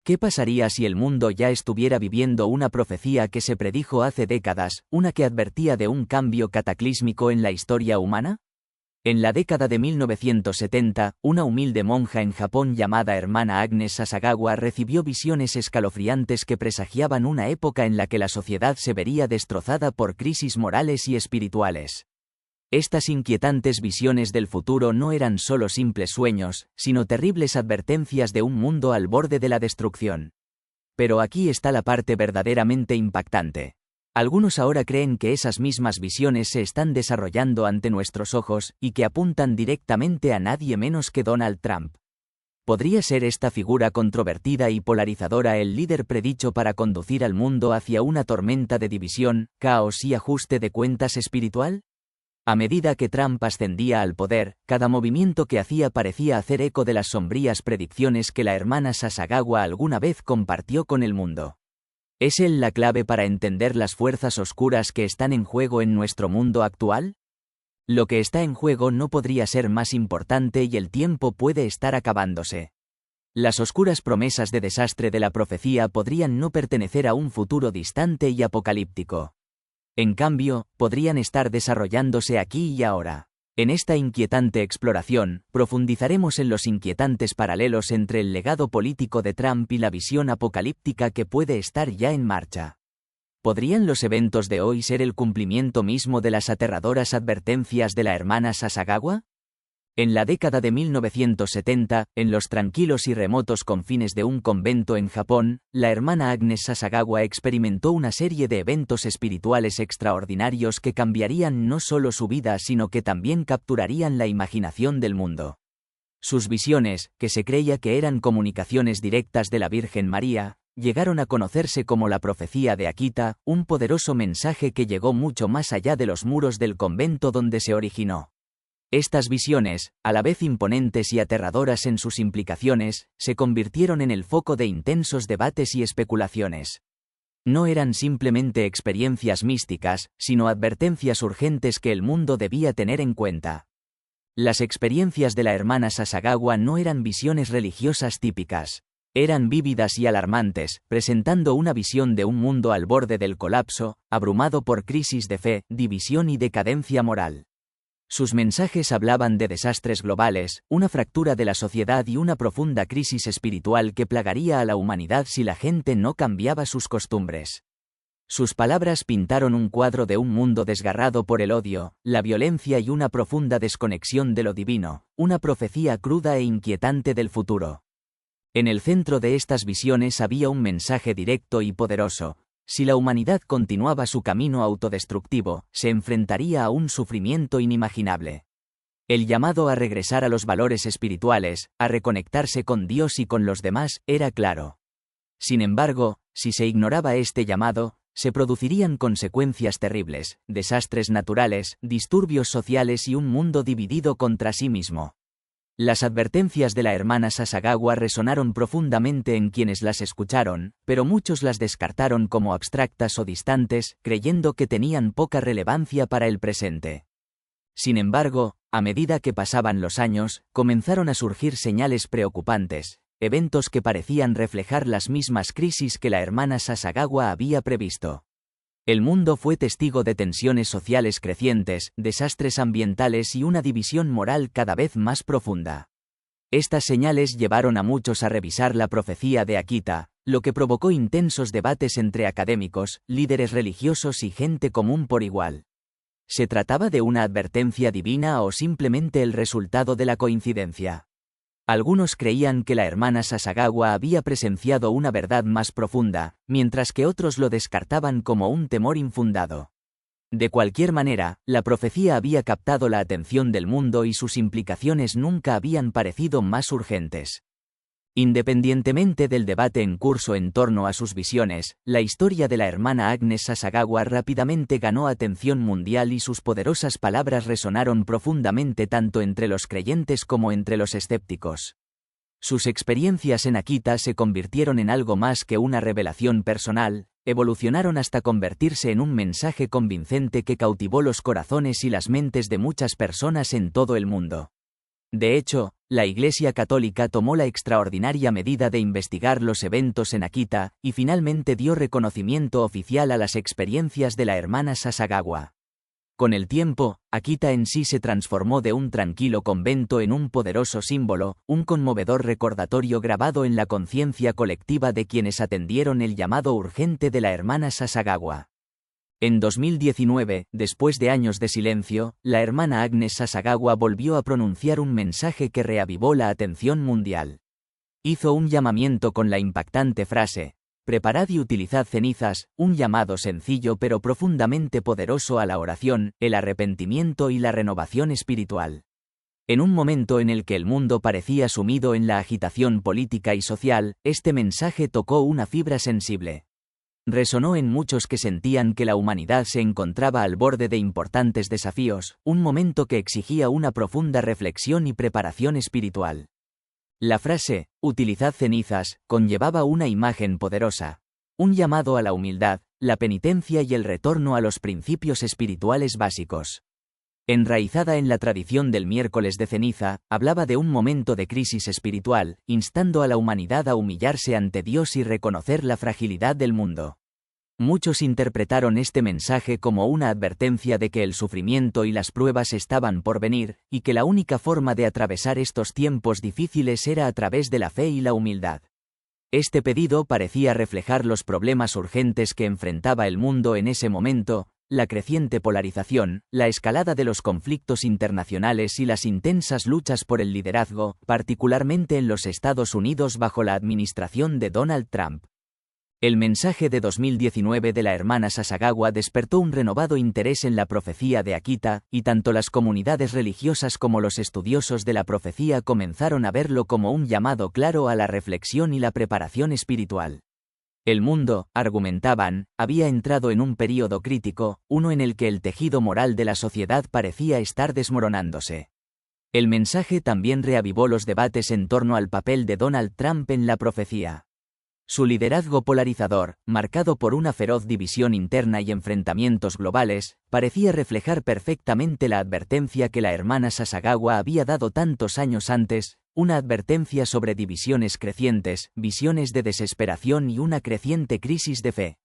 ¿Qué pasaría si el mundo ya estuviera viviendo una profecía que se predijo hace décadas, una que advertía de un cambio cataclísmico en la historia humana? En la década de 1970, una humilde monja en Japón llamada Hermana Agnes Sasagawa recibió visiones escalofriantes que presagiaban una época en la que la sociedad se vería destrozada por crisis morales y espirituales. Estas inquietantes visiones del futuro no eran solo simples sueños, sino terribles advertencias de un mundo al borde de la destrucción. Pero aquí está la parte verdaderamente impactante. Algunos ahora creen que esas mismas visiones se están desarrollando ante nuestros ojos y que apuntan directamente a nadie menos que Donald Trump. ¿Podría ser esta figura controvertida y polarizadora el líder predicho para conducir al mundo hacia una tormenta de división, caos y ajuste de cuentas espiritual? A medida que Trump ascendía al poder, cada movimiento que hacía parecía hacer eco de las sombrías predicciones que la hermana Sasagawa alguna vez compartió con el mundo. ¿Es él la clave para entender las fuerzas oscuras que están en juego en nuestro mundo actual? Lo que está en juego no podría ser más importante y el tiempo puede estar acabándose. Las oscuras promesas de desastre de la profecía podrían no pertenecer a un futuro distante y apocalíptico. En cambio, podrían estar desarrollándose aquí y ahora. En esta inquietante exploración, profundizaremos en los inquietantes paralelos entre el legado político de Trump y la visión apocalíptica que puede estar ya en marcha. ¿Podrían los eventos de hoy ser el cumplimiento mismo de las aterradoras advertencias de la hermana Sasagawa? En la década de 1970, en los tranquilos y remotos confines de un convento en Japón, la hermana Agnes Sasagawa experimentó una serie de eventos espirituales extraordinarios que cambiarían no solo su vida sino que también capturarían la imaginación del mundo. Sus visiones, que se creía que eran comunicaciones directas de la Virgen María, llegaron a conocerse como la profecía de Akita, un poderoso mensaje que llegó mucho más allá de los muros del convento donde se originó. Estas visiones, a la vez imponentes y aterradoras en sus implicaciones, se convirtieron en el foco de intensos debates y especulaciones. No eran simplemente experiencias místicas, sino advertencias urgentes que el mundo debía tener en cuenta. Las experiencias de la hermana Sasagawa no eran visiones religiosas típicas. Eran vívidas y alarmantes, presentando una visión de un mundo al borde del colapso, abrumado por crisis de fe, división y decadencia moral. Sus mensajes hablaban de desastres globales, una fractura de la sociedad y una profunda crisis espiritual que plagaría a la humanidad si la gente no cambiaba sus costumbres. Sus palabras pintaron un cuadro de un mundo desgarrado por el odio, la violencia y una profunda desconexión de lo divino, una profecía cruda e inquietante del futuro. En el centro de estas visiones había un mensaje directo y poderoso. Si la humanidad continuaba su camino autodestructivo, se enfrentaría a un sufrimiento inimaginable. El llamado a regresar a los valores espirituales, a reconectarse con Dios y con los demás, era claro. Sin embargo, si se ignoraba este llamado, se producirían consecuencias terribles, desastres naturales, disturbios sociales y un mundo dividido contra sí mismo. Las advertencias de la hermana Sasagawa resonaron profundamente en quienes las escucharon, pero muchos las descartaron como abstractas o distantes, creyendo que tenían poca relevancia para el presente. Sin embargo, a medida que pasaban los años, comenzaron a surgir señales preocupantes, eventos que parecían reflejar las mismas crisis que la hermana Sasagawa había previsto. El mundo fue testigo de tensiones sociales crecientes, desastres ambientales y una división moral cada vez más profunda. Estas señales llevaron a muchos a revisar la profecía de Akita, lo que provocó intensos debates entre académicos, líderes religiosos y gente común por igual. ¿Se trataba de una advertencia divina o simplemente el resultado de la coincidencia? Algunos creían que la hermana Sasagawa había presenciado una verdad más profunda, mientras que otros lo descartaban como un temor infundado. De cualquier manera, la profecía había captado la atención del mundo y sus implicaciones nunca habían parecido más urgentes. Independientemente del debate en curso en torno a sus visiones, la historia de la hermana Agnes Sasagawa rápidamente ganó atención mundial y sus poderosas palabras resonaron profundamente tanto entre los creyentes como entre los escépticos. Sus experiencias en Akita se convirtieron en algo más que una revelación personal, evolucionaron hasta convertirse en un mensaje convincente que cautivó los corazones y las mentes de muchas personas en todo el mundo. De hecho, la Iglesia Católica tomó la extraordinaria medida de investigar los eventos en Akita, y finalmente dio reconocimiento oficial a las experiencias de la hermana Sasagawa. Con el tiempo, Akita en sí se transformó de un tranquilo convento en un poderoso símbolo, un conmovedor recordatorio grabado en la conciencia colectiva de quienes atendieron el llamado urgente de la hermana Sasagawa. En 2019, después de años de silencio, la hermana Agnes Sasagawa volvió a pronunciar un mensaje que reavivó la atención mundial. Hizo un llamamiento con la impactante frase: «Preparad y utilizad cenizas», un llamado sencillo pero profundamente poderoso a la oración, el arrepentimiento y la renovación espiritual. En un momento en el que el mundo parecía sumido en la agitación política y social, este mensaje tocó una fibra sensible. Resonó en muchos que sentían que la humanidad se encontraba al borde de importantes desafíos, un momento que exigía una profunda reflexión y preparación espiritual. La frase, «utilizad cenizas», conllevaba una imagen poderosa. Un llamado a la humildad, la penitencia y el retorno a los principios espirituales básicos. Enraizada en la tradición del miércoles de ceniza, hablaba de un momento de crisis espiritual, instando a la humanidad a humillarse ante Dios y reconocer la fragilidad del mundo. Muchos interpretaron este mensaje como una advertencia de que el sufrimiento y las pruebas estaban por venir, y que la única forma de atravesar estos tiempos difíciles era a través de la fe y la humildad. Este pedido parecía reflejar los problemas urgentes que enfrentaba el mundo en ese momento: la creciente polarización, la escalada de los conflictos internacionales y las intensas luchas por el liderazgo, particularmente en los Estados Unidos bajo la administración de Donald Trump. El mensaje de 2019 de la hermana Sasagawa despertó un renovado interés en la profecía de Akita, y tanto las comunidades religiosas como los estudiosos de la profecía comenzaron a verlo como un llamado claro a la reflexión y la preparación espiritual. El mundo, argumentaban, había entrado en un período crítico, uno en el que el tejido moral de la sociedad parecía estar desmoronándose. El mensaje también reavivó los debates en torno al papel de Donald Trump en la profecía. Su liderazgo polarizador, marcado por una feroz división interna y enfrentamientos globales, parecía reflejar perfectamente la advertencia que la hermana Sasagawa había dado tantos años antes, una advertencia sobre divisiones crecientes, visiones de desesperación y una creciente crisis de fe.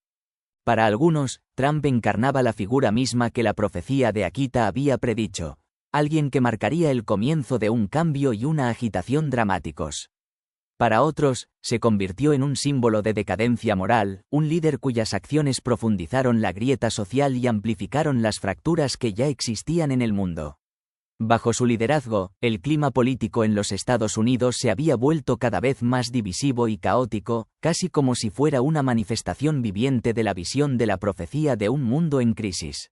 Para algunos, Trump encarnaba la figura misma que la profecía de Akita había predicho: alguien que marcaría el comienzo de un cambio y una agitación dramáticos. Para otros, se convirtió en un símbolo de decadencia moral, un líder cuyas acciones profundizaron la grieta social y amplificaron las fracturas que ya existían en el mundo. Bajo su liderazgo, el clima político en los Estados Unidos se había vuelto cada vez más divisivo y caótico, casi como si fuera una manifestación viviente de la visión de la profecía de un mundo en crisis.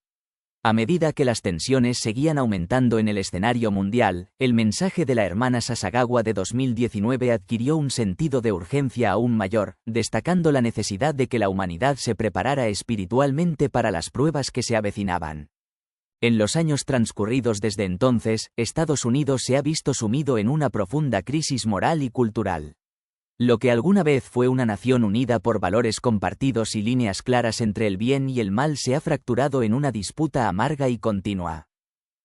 A medida que las tensiones seguían aumentando en el escenario mundial, el mensaje de la hermana Sasagawa de 2019 adquirió un sentido de urgencia aún mayor, destacando la necesidad de que la humanidad se preparara espiritualmente para las pruebas que se avecinaban. En los años transcurridos desde entonces, Estados Unidos se ha visto sumido en una profunda crisis moral y cultural. Lo que alguna vez fue una nación unida por valores compartidos y líneas claras entre el bien y el mal se ha fracturado en una disputa amarga y continua.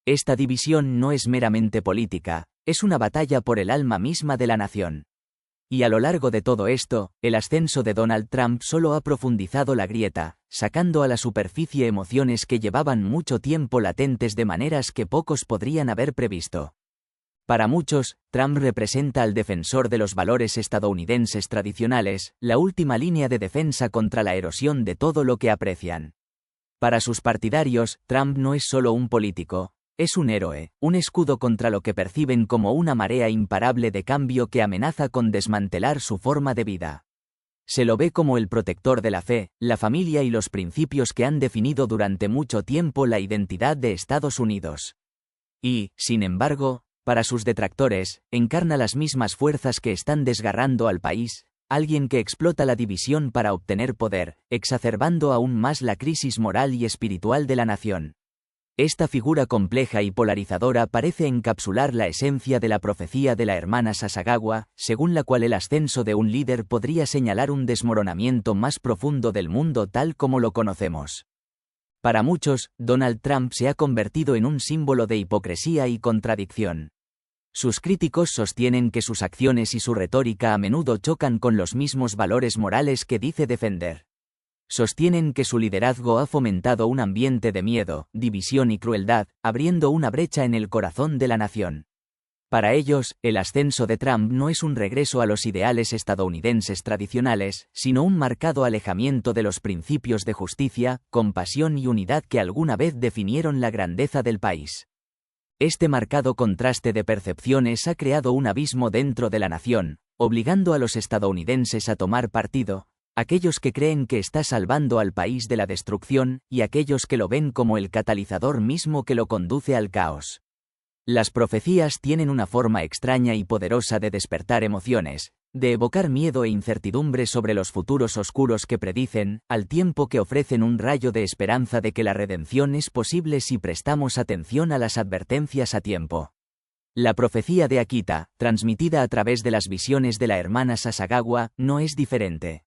Esta división no es meramente política, es una batalla por el alma misma de la nación. Y a lo largo de todo esto, el ascenso de Donald Trump solo ha profundizado la grieta, sacando a la superficie emociones que llevaban mucho tiempo latentes de maneras que pocos podrían haber previsto. Para muchos, Trump representa al defensor de los valores estadounidenses tradicionales, la última línea de defensa contra la erosión de todo lo que aprecian. Para sus partidarios, Trump no es solo un político, es un héroe, un escudo contra lo que perciben como una marea imparable de cambio que amenaza con desmantelar su forma de vida. Se lo ve como el protector de la fe, la familia y los principios que han definido durante mucho tiempo la identidad de Estados Unidos. Y, sin embargo, para sus detractores, encarna las mismas fuerzas que están desgarrando al país, alguien que explota la división para obtener poder, exacerbando aún más la crisis moral y espiritual de la nación. Esta figura compleja y polarizadora parece encapsular la esencia de la profecía de la hermana Sasagawa, según la cual el ascenso de un líder podría señalar un desmoronamiento más profundo del mundo tal como lo conocemos. Para muchos, Donald Trump se ha convertido en un símbolo de hipocresía y contradicción. Sus críticos sostienen que sus acciones y su retórica a menudo chocan con los mismos valores morales que dice defender. Sostienen que su liderazgo ha fomentado un ambiente de miedo, división y crueldad, abriendo una brecha en el corazón de la nación. Para ellos, el ascenso de Trump no es un regreso a los ideales estadounidenses tradicionales, sino un marcado alejamiento de los principios de justicia, compasión y unidad que alguna vez definieron la grandeza del país. Este marcado contraste de percepciones ha creado un abismo dentro de la nación, obligando a los estadounidenses a tomar partido, aquellos que creen que está salvando al país de la destrucción, y aquellos que lo ven como el catalizador mismo que lo conduce al caos. Las profecías tienen una forma extraña y poderosa de despertar emociones, de evocar miedo e incertidumbre sobre los futuros oscuros que predicen, al tiempo que ofrecen un rayo de esperanza de que la redención es posible si prestamos atención a las advertencias a tiempo. La profecía de Akita, transmitida a través de las visiones de la hermana Sasagawa, no es diferente.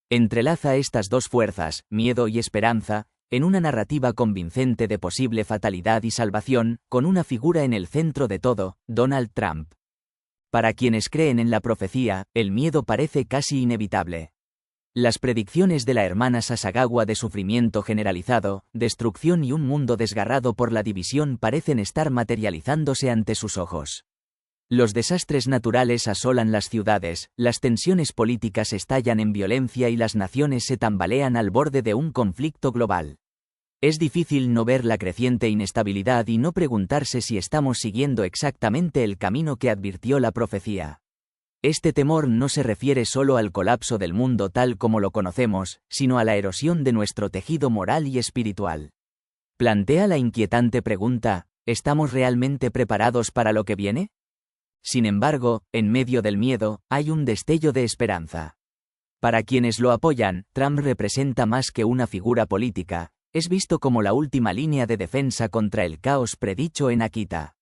Entrelaza estas dos fuerzas, miedo y esperanza, en una narrativa convincente de posible fatalidad y salvación, con una figura en el centro de todo, Donald Trump. Para quienes creen en la profecía, el miedo parece casi inevitable. Las predicciones de la hermana Sasagawa de sufrimiento generalizado, destrucción y un mundo desgarrado por la división parecen estar materializándose ante sus ojos. Los desastres naturales asolan las ciudades, las tensiones políticas estallan en violencia y las naciones se tambalean al borde de un conflicto global. Es difícil no ver la creciente inestabilidad y no preguntarse si estamos siguiendo exactamente el camino que advirtió la profecía. Este temor no se refiere solo al colapso del mundo tal como lo conocemos, sino a la erosión de nuestro tejido moral y espiritual. Plantea la inquietante pregunta, ¿estamos realmente preparados para lo que viene? Sin embargo, en medio del miedo, hay un destello de esperanza. Para quienes lo apoyan, Trump representa más que una figura política. Es visto como la última línea de defensa contra el caos predicho en Akita.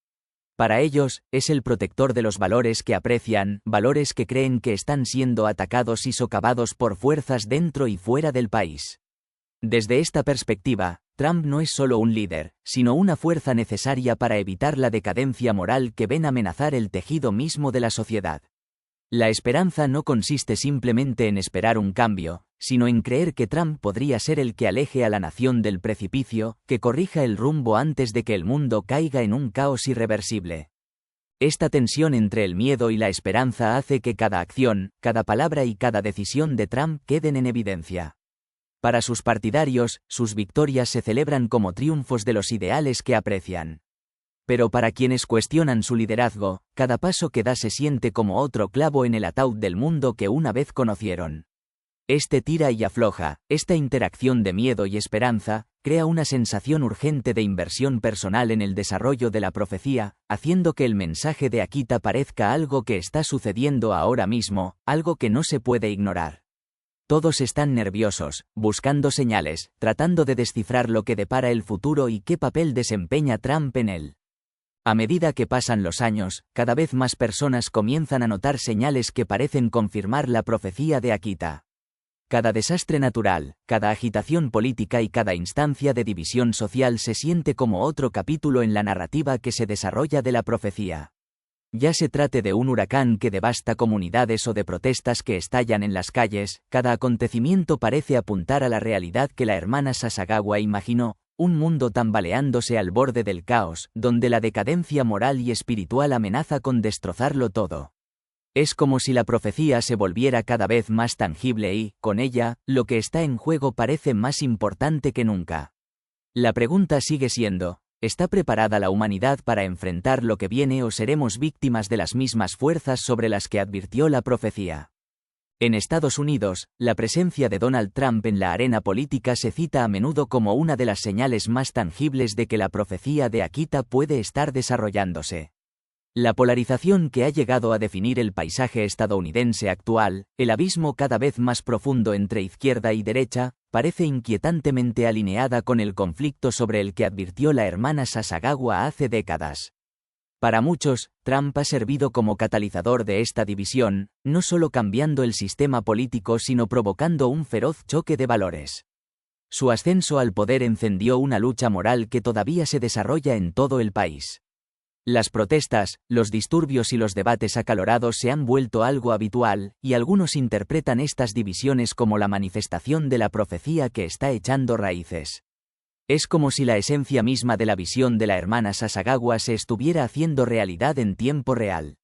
Para ellos, es el protector de los valores que aprecian, valores que creen que están siendo atacados y socavados por fuerzas dentro y fuera del país. Desde esta perspectiva, Trump no es solo un líder, sino una fuerza necesaria para evitar la decadencia moral que ven amenazar el tejido mismo de la sociedad. La esperanza no consiste simplemente en esperar un cambio, sino en creer que Trump podría ser el que aleje a la nación del precipicio, que corrija el rumbo antes de que el mundo caiga en un caos irreversible. Esta tensión entre el miedo y la esperanza hace que cada acción, cada palabra y cada decisión de Trump queden en evidencia. Para sus partidarios, sus victorias se celebran como triunfos de los ideales que aprecian. Pero para quienes cuestionan su liderazgo, cada paso que da se siente como otro clavo en el ataúd del mundo que una vez conocieron. Este tira y afloja, esta interacción de miedo y esperanza, crea una sensación urgente de inversión personal en el desarrollo de la profecía, haciendo que el mensaje de Akita parezca algo que está sucediendo ahora mismo, algo que no se puede ignorar. Todos están nerviosos, buscando señales, tratando de descifrar lo que depara el futuro y qué papel desempeña Trump en él. A medida que pasan los años, cada vez más personas comienzan a notar señales que parecen confirmar la profecía de Akita. Cada desastre natural, cada agitación política y cada instancia de división social se siente como otro capítulo en la narrativa que se desarrolla de la profecía. Ya se trate de un huracán que devasta comunidades o de protestas que estallan en las calles, cada acontecimiento parece apuntar a la realidad que la hermana Sasagawa imaginó, un mundo tambaleándose al borde del caos, donde la decadencia moral y espiritual amenaza con destrozarlo todo. Es como si la profecía se volviera cada vez más tangible y, con ella, lo que está en juego parece más importante que nunca. La pregunta sigue siendo, ¿está preparada la humanidad para enfrentar lo que viene o seremos víctimas de las mismas fuerzas sobre las que advirtió la profecía? En Estados Unidos, la presencia de Donald Trump en la arena política se cita a menudo como una de las señales más tangibles de que la profecía de Akita puede estar desarrollándose. La polarización que ha llegado a definir el paisaje estadounidense actual, el abismo cada vez más profundo entre izquierda y derecha, parece inquietantemente alineada con el conflicto sobre el que advirtió la hermana Sasagawa hace décadas. Para muchos, Trump ha servido como catalizador de esta división, no solo cambiando el sistema político sino provocando un feroz choque de valores. Su ascenso al poder encendió una lucha moral que todavía se desarrolla en todo el país. Las protestas, los disturbios y los debates acalorados se han vuelto algo habitual, y algunos interpretan estas divisiones como la manifestación de la profecía que está echando raíces. Es como si la esencia misma de la visión de la hermana Sasagawa se estuviera haciendo realidad en tiempo real.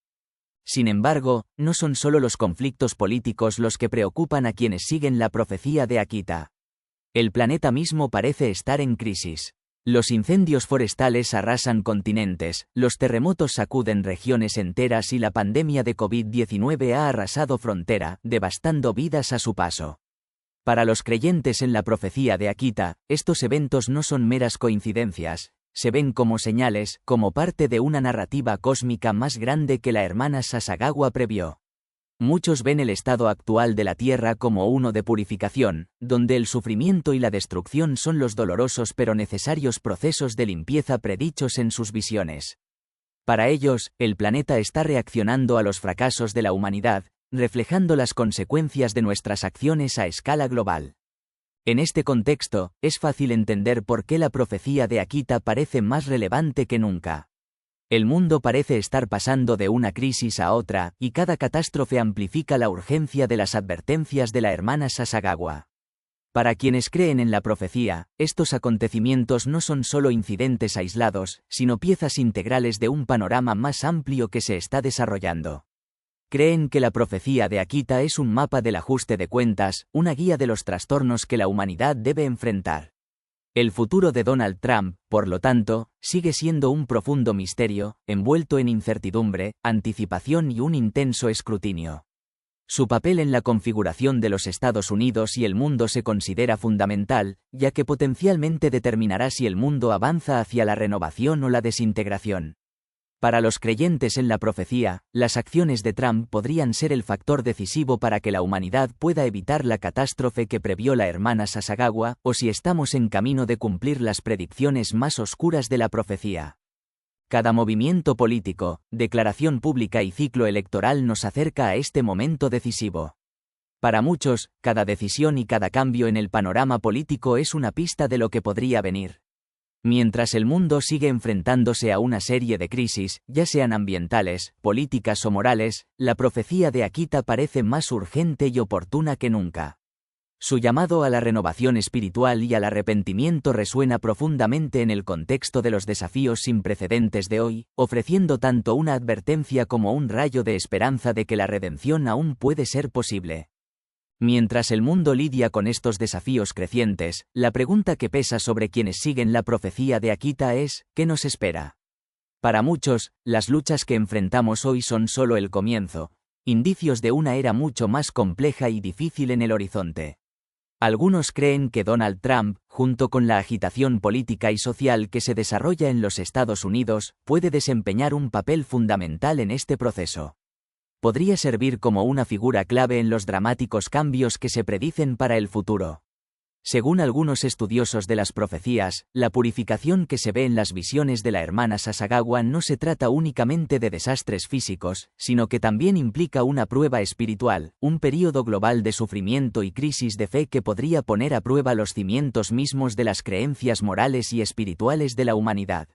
Sin embargo, no son solo los conflictos políticos los que preocupan a quienes siguen la profecía de Akita. El planeta mismo parece estar en crisis. Los incendios forestales arrasan continentes, los terremotos sacuden regiones enteras y la pandemia de COVID-19 ha arrasado frontera, devastando vidas a su paso. Para los creyentes en la profecía de Akita, estos eventos no son meras coincidencias, se ven como señales, como parte de una narrativa cósmica más grande que la hermana Sasagawa previó. Muchos ven el estado actual de la Tierra como uno de purificación, donde el sufrimiento y la destrucción son los dolorosos pero necesarios procesos de limpieza predichos en sus visiones. Para ellos, el planeta está reaccionando a los fracasos de la humanidad, reflejando las consecuencias de nuestras acciones a escala global. En este contexto, es fácil entender por qué la profecía de Akita parece más relevante que nunca. El mundo parece estar pasando de una crisis a otra, y cada catástrofe amplifica la urgencia de las advertencias de la hermana Sasagawa. Para quienes creen en la profecía, estos acontecimientos no son solo incidentes aislados, sino piezas integrales de un panorama más amplio que se está desarrollando. Creen que la profecía de Akita es un mapa del ajuste de cuentas, una guía de los trastornos que la humanidad debe enfrentar. El futuro de Donald Trump, por lo tanto, sigue siendo un profundo misterio, envuelto en incertidumbre, anticipación y un intenso escrutinio. Su papel en la configuración de los Estados Unidos y el mundo se considera fundamental, ya que potencialmente determinará si el mundo avanza hacia la renovación o la desintegración. Para los creyentes en la profecía, las acciones de Trump podrían ser el factor decisivo para que la humanidad pueda evitar la catástrofe que previó la hermana Sasagawa, o si estamos en camino de cumplir las predicciones más oscuras de la profecía. Cada movimiento político, declaración pública y ciclo electoral nos acerca a este momento decisivo. Para muchos, cada decisión y cada cambio en el panorama político es una pista de lo que podría venir. Mientras el mundo sigue enfrentándose a una serie de crisis, ya sean ambientales, políticas o morales, la profecía de Akita parece más urgente y oportuna que nunca. Su llamado a la renovación espiritual y al arrepentimiento resuena profundamente en el contexto de los desafíos sin precedentes de hoy, ofreciendo tanto una advertencia como un rayo de esperanza de que la redención aún puede ser posible. Mientras el mundo lidia con estos desafíos crecientes, la pregunta que pesa sobre quienes siguen la profecía de Akita es, ¿qué nos espera? Para muchos, las luchas que enfrentamos hoy son solo el comienzo, indicios de una era mucho más compleja y difícil en el horizonte. Algunos creen que Donald Trump, junto con la agitación política y social que se desarrolla en los Estados Unidos, puede desempeñar un papel fundamental en este proceso. Podría servir como una figura clave en los dramáticos cambios que se predicen para el futuro. Según algunos estudiosos de las profecías, la purificación que se ve en las visiones de la hermana Sasagawa no se trata únicamente de desastres físicos, sino que también implica una prueba espiritual, un período global de sufrimiento y crisis de fe que podría poner a prueba los cimientos mismos de las creencias morales y espirituales de la humanidad.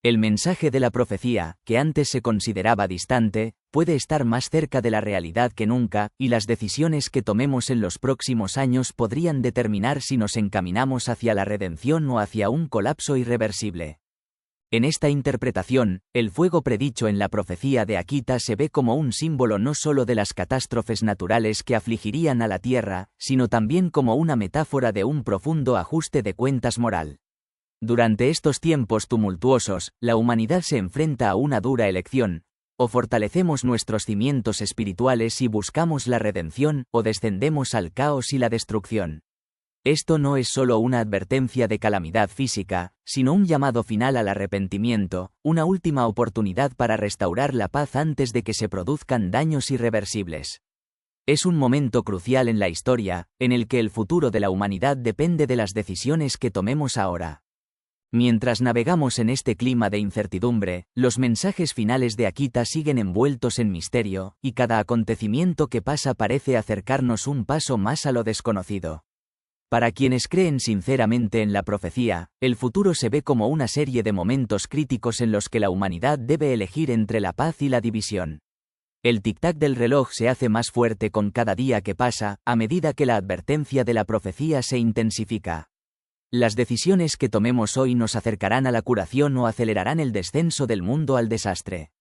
El mensaje de la profecía, que antes se consideraba distante, puede estar más cerca de la realidad que nunca, y las decisiones que tomemos en los próximos años podrían determinar si nos encaminamos hacia la redención o hacia un colapso irreversible. En esta interpretación, el fuego predicho en la profecía de Akita se ve como un símbolo no solo de las catástrofes naturales que afligirían a la Tierra, sino también como una metáfora de un profundo ajuste de cuentas moral. Durante estos tiempos tumultuosos, la humanidad se enfrenta a una dura elección: o fortalecemos nuestros cimientos espirituales y buscamos la redención, o descendemos al caos y la destrucción. Esto no es solo una advertencia de calamidad física, sino un llamado final al arrepentimiento, una última oportunidad para restaurar la paz antes de que se produzcan daños irreversibles. Es un momento crucial en la historia, en el que el futuro de la humanidad depende de las decisiones que tomemos ahora. Mientras navegamos en este clima de incertidumbre, los mensajes finales de Akita siguen envueltos en misterio, y cada acontecimiento que pasa parece acercarnos un paso más a lo desconocido. Para quienes creen sinceramente en la profecía, el futuro se ve como una serie de momentos críticos en los que la humanidad debe elegir entre la paz y la división. El tic-tac del reloj se hace más fuerte con cada día que pasa, a medida que la advertencia de la profecía se intensifica. Las decisiones que tomemos hoy nos acercarán a la curación o acelerarán el descenso del mundo al desastre.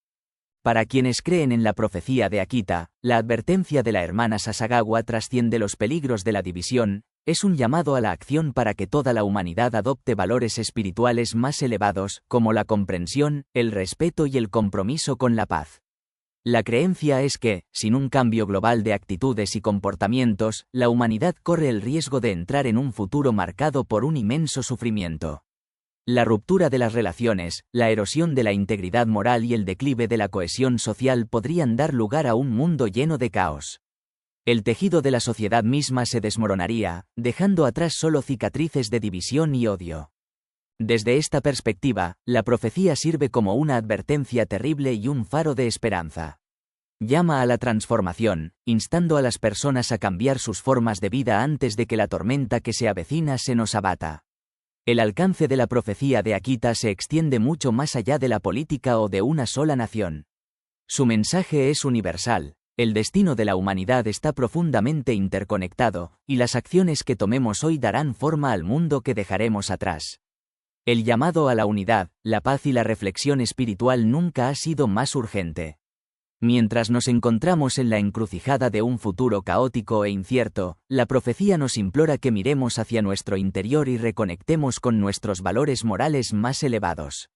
Para quienes creen en la profecía de Akita, la advertencia de la hermana Sasagawa trasciende los peligros de la división, es un llamado a la acción para que toda la humanidad adopte valores espirituales más elevados, como la comprensión, el respeto y el compromiso con la paz. La creencia es que, sin un cambio global de actitudes y comportamientos, la humanidad corre el riesgo de entrar en un futuro marcado por un inmenso sufrimiento. La ruptura de las relaciones, la erosión de la integridad moral y el declive de la cohesión social podrían dar lugar a un mundo lleno de caos. El tejido de la sociedad misma se desmoronaría, dejando atrás solo cicatrices de división y odio. Desde esta perspectiva, la profecía sirve como una advertencia terrible y un faro de esperanza. Llama a la transformación, instando a las personas a cambiar sus formas de vida antes de que la tormenta que se avecina se nos abata. El alcance de la profecía de Akita se extiende mucho más allá de la política o de una sola nación. Su mensaje es universal. El destino de la humanidad está profundamente interconectado, y las acciones que tomemos hoy darán forma al mundo que dejaremos atrás. El llamado a la unidad, la paz y la reflexión espiritual nunca ha sido más urgente. Mientras nos encontramos en la encrucijada de un futuro caótico e incierto, la profecía nos implora que miremos hacia nuestro interior y reconectemos con nuestros valores morales más elevados.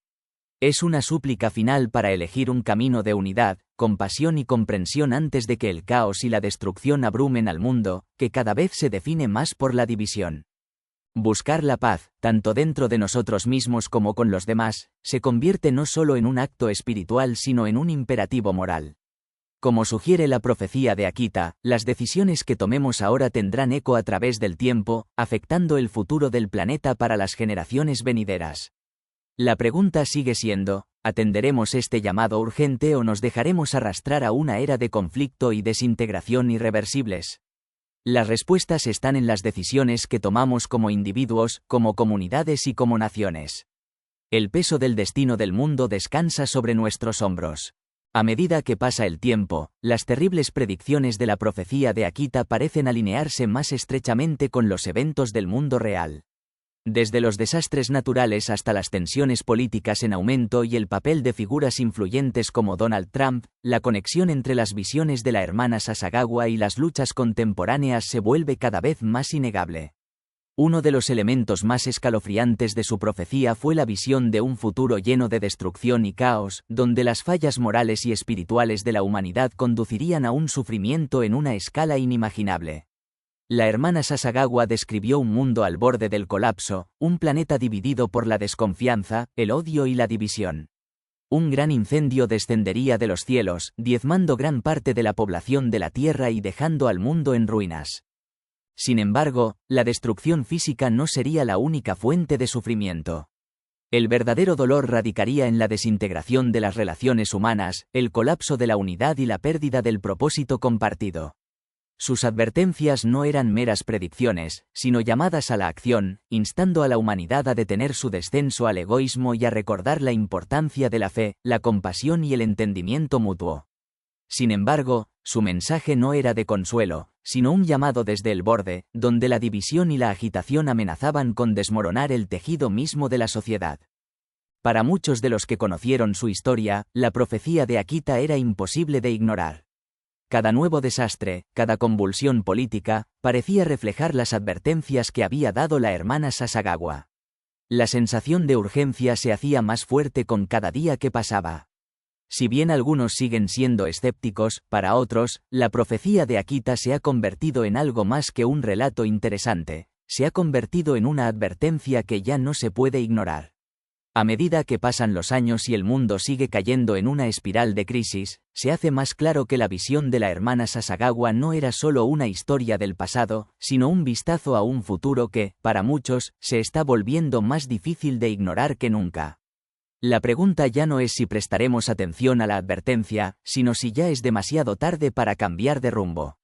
Es una súplica final para elegir un camino de unidad, compasión y comprensión antes de que el caos y la destrucción abrumen al mundo, que cada vez se define más por la división. Buscar la paz, tanto dentro de nosotros mismos como con los demás, se convierte no solo en un acto espiritual sino en un imperativo moral. Como sugiere la profecía de Akita, las decisiones que tomemos ahora tendrán eco a través del tiempo, afectando el futuro del planeta para las generaciones venideras. La pregunta sigue siendo, ¿atenderemos este llamado urgente o nos dejaremos arrastrar a una era de conflicto y desintegración irreversibles? Las respuestas están en las decisiones que tomamos como individuos, como comunidades y como naciones. El peso del destino del mundo descansa sobre nuestros hombros. A medida que pasa el tiempo, las terribles predicciones de la profecía de Akita parecen alinearse más estrechamente con los eventos del mundo real. Desde los desastres naturales hasta las tensiones políticas en aumento y el papel de figuras influyentes como Donald Trump, la conexión entre las visiones de la hermana Sasagawa y las luchas contemporáneas se vuelve cada vez más innegable. Uno de los elementos más escalofriantes de su profecía fue la visión de un futuro lleno de destrucción y caos, donde las fallas morales y espirituales de la humanidad conducirían a un sufrimiento en una escala inimaginable. La hermana Sasagawa describió un mundo al borde del colapso, un planeta dividido por la desconfianza, el odio y la división. Un gran incendio descendería de los cielos, diezmando gran parte de la población de la Tierra y dejando al mundo en ruinas. Sin embargo, la destrucción física no sería la única fuente de sufrimiento. El verdadero dolor radicaría en la desintegración de las relaciones humanas, el colapso de la unidad y la pérdida del propósito compartido. Sus advertencias no eran meras predicciones, sino llamadas a la acción, instando a la humanidad a detener su descenso al egoísmo y a recordar la importancia de la fe, la compasión y el entendimiento mutuo. Sin embargo, su mensaje no era de consuelo, sino un llamado desde el borde, donde la división y la agitación amenazaban con desmoronar el tejido mismo de la sociedad. Para muchos de los que conocieron su historia, la profecía de Akita era imposible de ignorar. Cada nuevo desastre, cada convulsión política, parecía reflejar las advertencias que había dado la hermana Sasagawa. La sensación de urgencia se hacía más fuerte con cada día que pasaba. Si bien algunos siguen siendo escépticos, para otros, la profecía de Akita se ha convertido en algo más que un relato interesante, se ha convertido en una advertencia que ya no se puede ignorar. A medida que pasan los años y el mundo sigue cayendo en una espiral de crisis, se hace más claro que la visión de la hermana Sasagawa no era solo una historia del pasado, sino un vistazo a un futuro que, para muchos, se está volviendo más difícil de ignorar que nunca. La pregunta ya no es si prestaremos atención a la advertencia, sino si ya es demasiado tarde para cambiar de rumbo.